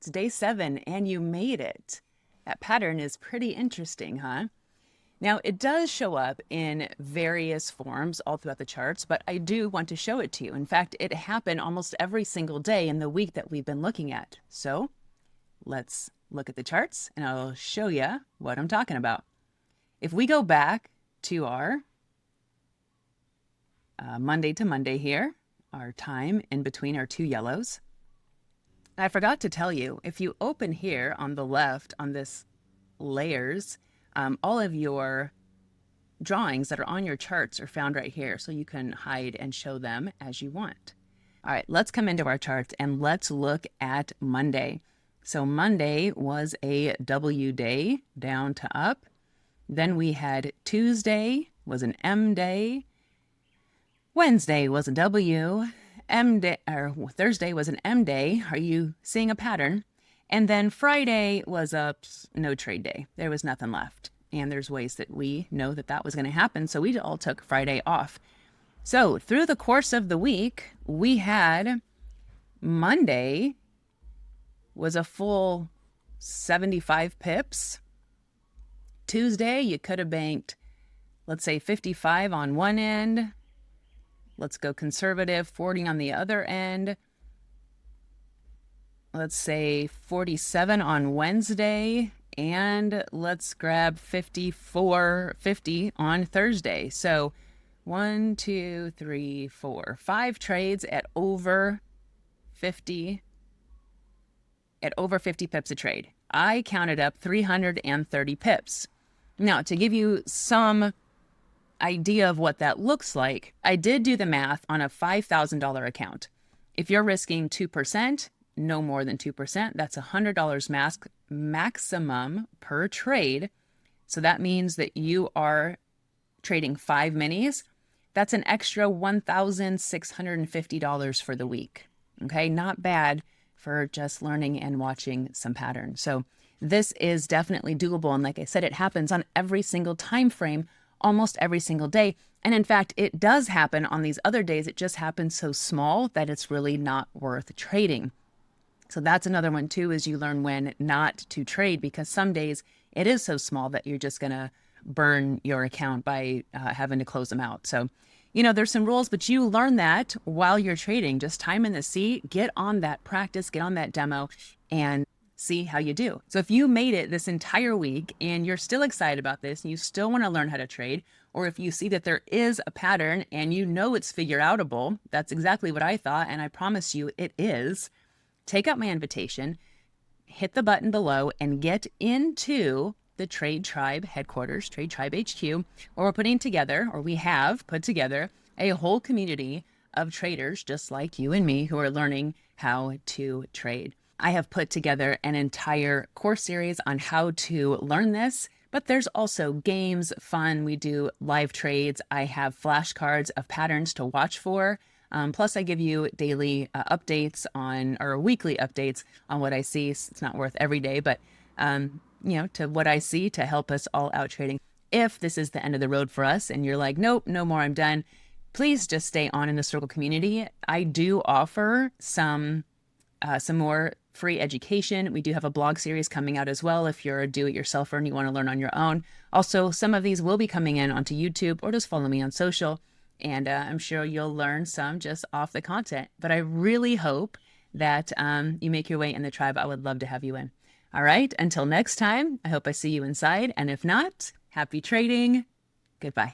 It's day 7 and you made it. That pattern is pretty interesting, huh? Now, it does show up in various forms all throughout the charts, but I do want to show it to you. In fact, it happened almost every single day in the week that we've been looking at. So let's look at the charts and I'll show you what I'm talking about. If we go back to our Monday to Monday here, our time in between our two yellows. I forgot to tell you, if you open here on the left on this layers, all of your drawings that are on your charts are found right here, so you can hide and show them as you want. All right, let's come into our charts and let's look at Monday. So Monday was a W day, down to up. Then we had Tuesday was an M day. Wednesday was a W. M day, or Thursday was an M day. Are you seeing a pattern? And then Friday was a no trade day. There was nothing left. And there's ways that we know that that was going to happen. So we all took Friday off. So through the course of the week, we had Monday was a full 75 pips. Tuesday, you could have banked, let's say 55 on one end. Let's go conservative, 40 on the other end. Let's say 47 on Wednesday. And let's grab 50 on Thursday. So 1, 2, 3, 4, 5 trades at over 50 pips a trade. I counted up 330 pips. Now, to give you some idea of what that looks like, I did do the math on a $5,000 account. If you're risking 2%, no more than 2%, that's $100 maximum per trade. So that means that you are trading 5 minis. That's an extra $1,650 for the week. Okay, not bad for just learning and watching some patterns. So this is definitely doable. And like I said, it happens on every single time frame, almost every single day. And in fact, it does happen on these other days. It just happens so small that it's really not worth trading. So that's another one too, is you learn when not to trade, because some days it is so small that you're just going to burn your account by having to close them out. So, you know, there's some rules, but you learn that while you're trading. Just time in the seat, get on that practice, get on that demo, and see how you do. So if you made it this entire week and you're still excited about this and you still want to learn how to trade, or if you see that there is a pattern and you know it's figure outable, that's exactly what I thought, and I promise you it is. Take up my invitation, hit the button below, and get into the Trade Tribe headquarters, Trade Tribe HQ, where we're putting together, or we have put together, a whole community of traders just like you and me who are learning how to trade. I have put together an entire course series on how to learn this, but there's also games, fun. We do live trades. I have flashcards of patterns to watch for. Plus, I give you daily updates on, or weekly updates on what I see. It's not worth every day, but, you know, to what I see to help us all out trading. If this is the end of the road for us and you're like, nope, no more, I'm done, please just stay on in the Circle community. I do offer some more free education. We do have a blog series coming out as well if you're a do-it-yourselfer and you want to learn on your own. Also, some of these will be coming in onto YouTube, or just follow me on social. And I'm sure you'll learn some just off the content. But I really hope that you make your way in the tribe. I would love to have you in. All right, until next time, I hope I see you inside. And if not, happy trading. Goodbye.